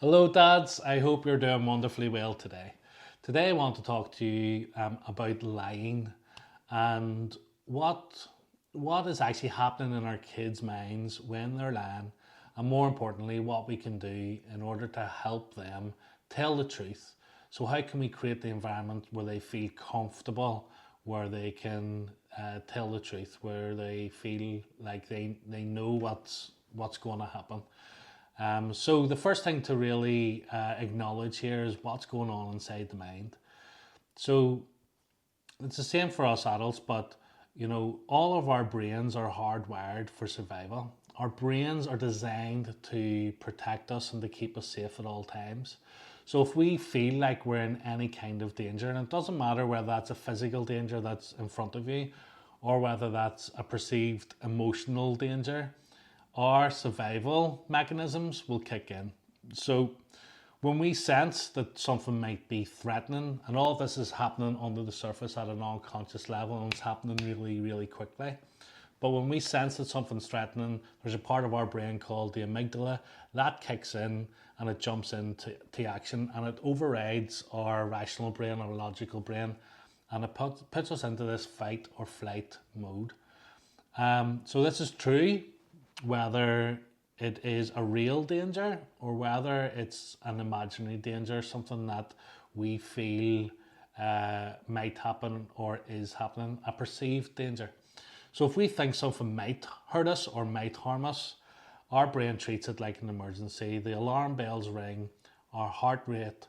Hello, dads. I hope you're doing wonderfully well today. Today, I want to talk to you about lying and what what is actually happening in our kids' minds when they're lying, and more importantly, what we can do in order to help them tell the truth. So, how can we create the environment where they feel comfortable, where they can tell the truth, where they feel like they know what's going to happen. So the first thing to really acknowledge here is what's going on inside the mind. So it's the same for us adults, but all of our brains are hardwired for survival. Our brains are designed to protect us and to keep us safe at all times. So if we feel like we're in any kind of danger, and it doesn't matter whether that's a physical danger that's in front of you or whether that's a perceived emotional danger, our survival mechanisms will kick in. So when we sense that something might be threatening, and all of this is happening under the surface at an unconscious level, and it's happening really, really quickly. But when we sense that something's threatening, there's a part of our brain called the amygdala that kicks in and it jumps into action and it overrides our rational brain, our logical brain, and it puts us into this fight or flight mode. So this is true whether it is a real danger or whether it's an imaginary danger, something that we feel might happen or is happening, a perceived danger. So if we think something might hurt us or might harm us, our brain treats it like an emergency. The alarm bells ring, our heart rate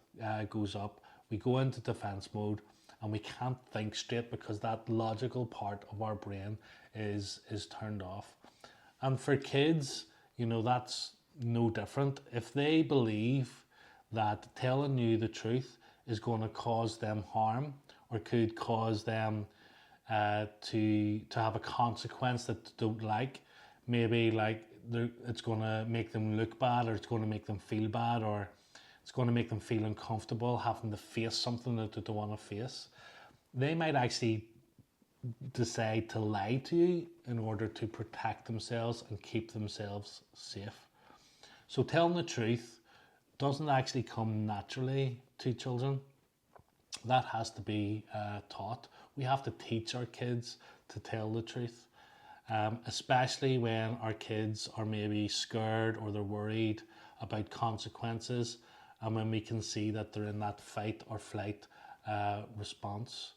goes up, we go into defense mode, and we can't think straight because that logical part of our brain is turned off. And for kids, that's no different. If they believe that telling you the truth is going to cause them harm or could cause them to have a consequence that they don't like, maybe like it's going to make them look bad, or it's going to make them feel bad, or it's going to make them feel uncomfortable having to face something that they don't want to face, they might actually decide to lie to you in order to protect themselves and keep themselves safe. So telling the truth doesn't actually come naturally to children. That has to be taught. We have to teach our kids to tell the truth, especially when our kids are maybe scared or they're worried about consequences, and when we can see that they're in that fight or flight response.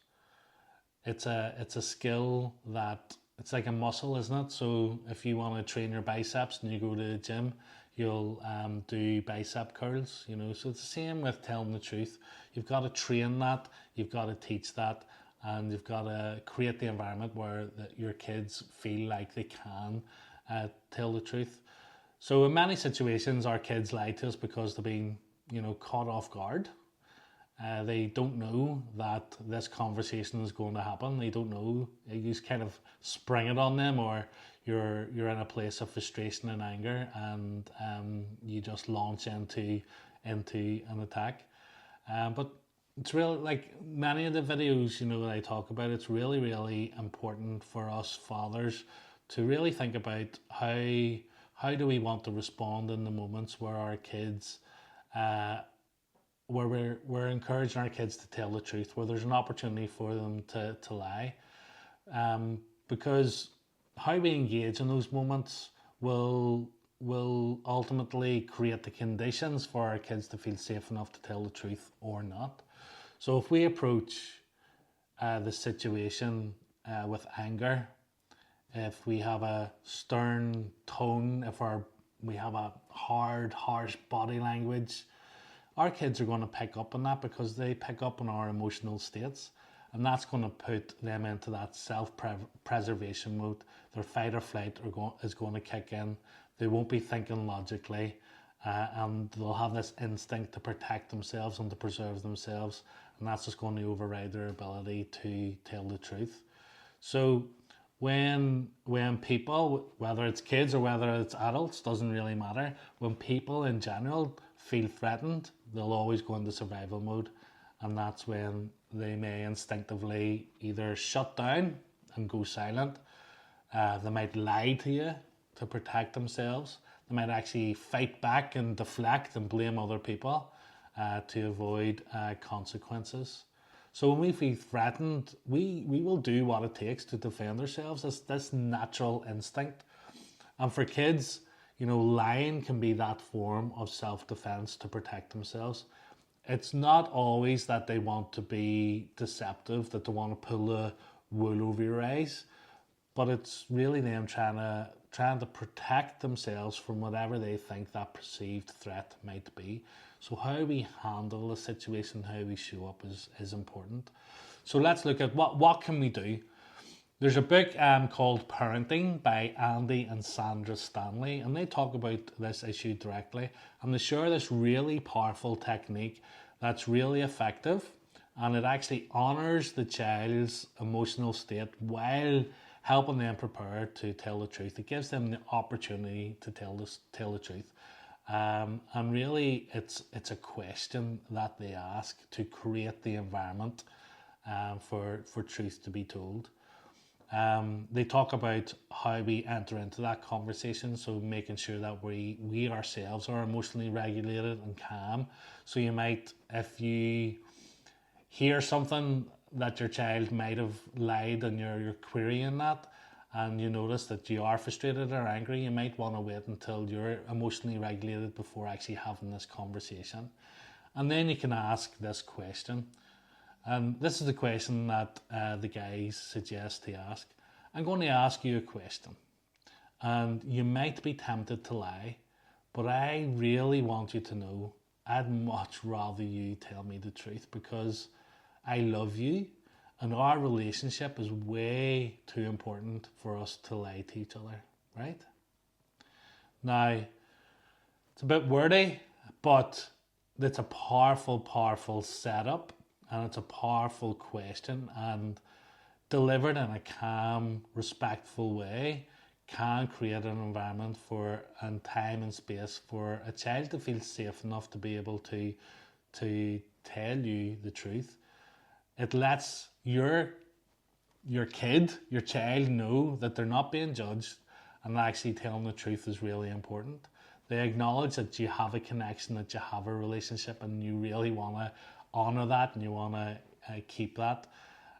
It's a skill that it's like a muscle, isn't it? So if you want to train your biceps and you go to the gym, you'll do bicep curls. So it's the same with telling the truth. You've got to train that, you've got to teach that, and you've got to create the environment where your kids feel like they can tell the truth. So in many situations, our kids lie to us because they're being caught off guard. They don't know that this conversation is going to happen. They don't know. You just kind of spring it on them, or you're in a place of frustration and anger, and you just launch into an attack. But it's really like many of the videos that I talk about. It's really, really important for us fathers to really think about how do we want to respond in the moments where our kids. Where we're encouraging our kids to tell the truth, where there's an opportunity for them to lie. Because how we engage in those moments will ultimately create the conditions for our kids to feel safe enough to tell the truth or not. So if we approach the situation with anger, if we have a stern tone, if we have a hard, harsh body language, our kids are going to pick up on that because they pick up on our emotional states, and that's going to put them into that self-preservation mode. Their fight or flight is going to kick in. They won't be thinking logically, and they'll have this instinct to protect themselves and to preserve themselves, and that's just going to override their ability to tell the truth. So when people, whether it's kids or whether it's adults, doesn't really matter, when people in general feel threatened, they'll always go into survival mode, and that's when they may instinctively either shut down and go silent. They might lie to you to protect themselves. They might actually fight back and deflect and blame other people to avoid consequences. So when we feel threatened, we will do what it takes to defend ourselves. It's this natural instinct. And for kids, lying can be that form of self-defense to protect themselves. It's not always that they want to be deceptive, that they want to pull the wool over your eyes, but it's really them trying to protect themselves from whatever they think that perceived threat might be. So how we handle the situation, how we show up is important. So let's look at what can we do. There's a book called Parenting by Andy and Sandra Stanley, and they talk about this issue directly, and they share this really powerful technique that's really effective, and it actually honors the child's emotional state while helping them prepare to tell the truth. It gives them the opportunity to tell the truth. And really, it's a question that they ask to create the environment for truth to be told. They talk about how we enter into that conversation, so making sure that we ourselves are emotionally regulated and calm. So you might, if you hear something that your child might have lied and you're querying that, and you notice that you are frustrated or angry, you might want to wait until you're emotionally regulated before actually having this conversation. And then you can ask this question. And this is the question that the guys suggest to ask. I'm going to ask you a question. And you might be tempted to lie, but I really want you to know I'd much rather you tell me the truth, because I love you and our relationship is way too important for us to lie to each other, right? Now, it's a bit wordy, but it's a powerful, powerful setup, and it's a powerful question, and delivered in a calm, respectful way can create an environment for and time and space for a child to feel safe enough to be able to tell you the truth. It lets your child know that they're not being judged, and actually telling the truth is really important. They acknowledge that you have a connection, that you have a relationship, and you really want to honor that, and you want to keep that.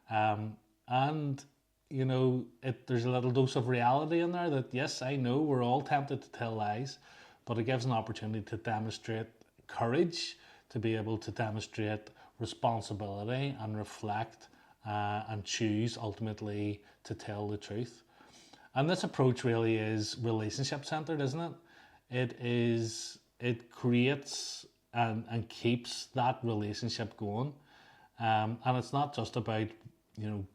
And there's a little dose of reality in there that, yes, I know we're all tempted to tell lies, but it gives an opportunity to demonstrate courage, to be able to demonstrate responsibility and reflect and choose ultimately to tell the truth. And this approach really is relationship centered, isn't it? It creates and keeps that relationship going. And it's not just about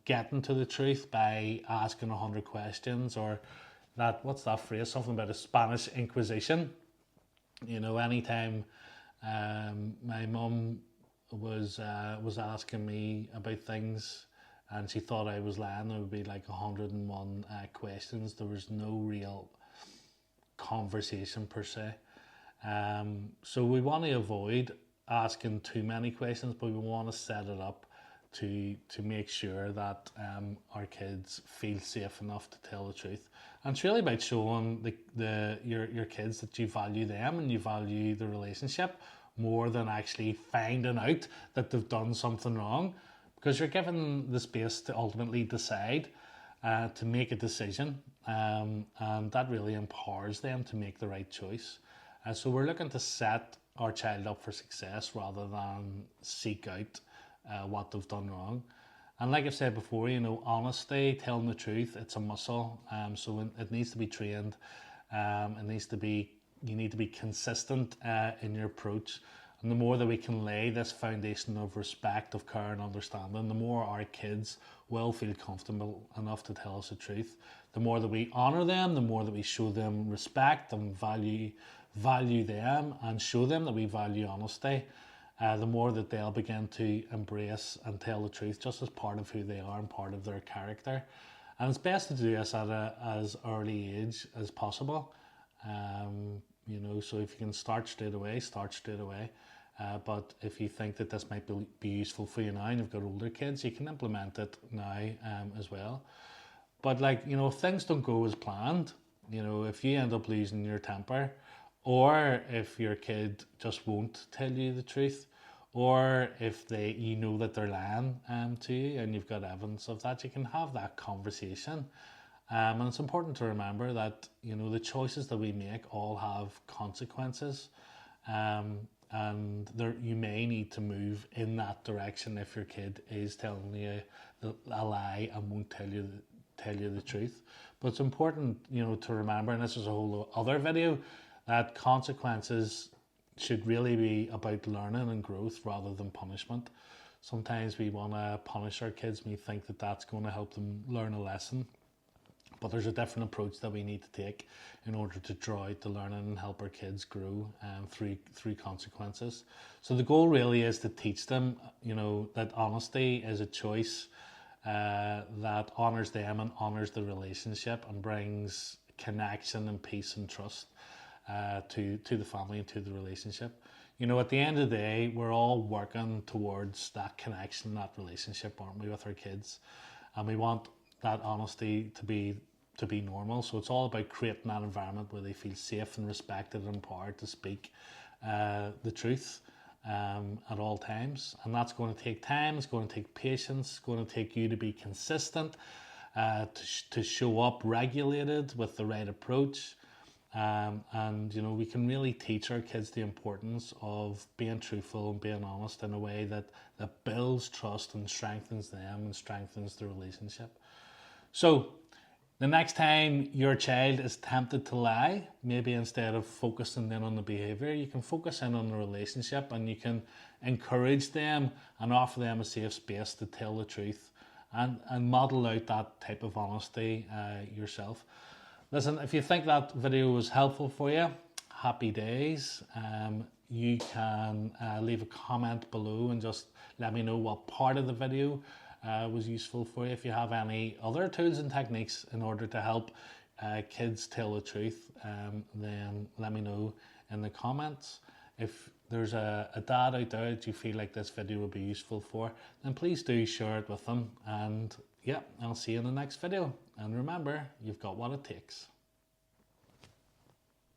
getting to the truth by asking 100 questions, or what's that phrase, something about a Spanish Inquisition. Anytime my mum was asking me about things and she thought I was lying, there would be like 101 questions. There was no real conversation per se. So we want to avoid asking too many questions, but we want to set it up to make sure that our kids feel safe enough to tell the truth. And it's really about showing your kids that you value them and you value the relationship more than actually finding out that they've done something wrong, because you're given the space to ultimately decide, to make a decision, and that really empowers them to make the right choice. So we're looking to set our child up for success rather than seek out what they've done wrong. And like I've said before, honesty, telling the truth, it's a muscle. So it needs to be trained. You need to be consistent in your approach. And the more that we can lay this foundation of respect, of care and understanding, the more our kids will feel comfortable enough to tell us the truth. The more that we honour them, the more that we show them respect and value them and show them that we value honesty, the more that they'll begin to embrace and tell the truth just as part of who they are and part of their character. And it's best to do this at as early age as possible. So if you can start straight away, start straight away. But if you think that this might be useful for you now and you've got older kids, you can implement it now as well. But if things don't go as planned, if you end up losing your temper, or if your kid just won't tell you the truth, or if you know that they're lying to you and you've got evidence of that, you can have that conversation. And it's important to remember that the choices that we make all have consequences, and you may need to move in that direction if your kid is telling you a lie and won't tell you the truth. But it's important to remember, and this is a whole other video, that consequences should really be about learning and growth rather than punishment. Sometimes we want to punish our kids and we think that that's going to help them learn a lesson, but there's a different approach that we need to take in order to draw out the learning and help our kids grow through consequences. So the goal really is to teach them that honesty is a choice that honors them and honors the relationship and brings connection and peace and trust to the family and to the relationship. At the end of the day, we're all working towards that connection, that relationship, aren't we, with our kids? And we want that honesty to be normal. So it's all about creating that environment where they feel safe and respected and empowered to speak the truth at all times. And that's going to take time, it's going to take patience, it's going to take you to be consistent, to show up regulated with the right approach. And we can really teach our kids the importance of being truthful and being honest in a way that builds trust and strengthens them and strengthens the relationship. So the next time your child is tempted to lie, maybe instead of focusing in on the behavior, you can focus in on the relationship, and you can encourage them and offer them a safe space to tell the truth and model out that type of honesty yourself. Listen, if you think that video was helpful for you, happy days. You can leave a comment below and just let me know what part of the video was useful for you. If you have any other tools and techniques in order to help kids tell the truth, then let me know in the comments. If there's a dad out there that you feel like this video would be useful for, then please do share it with them. And yeah, I'll see you in the next video. And remember, you've got what it takes.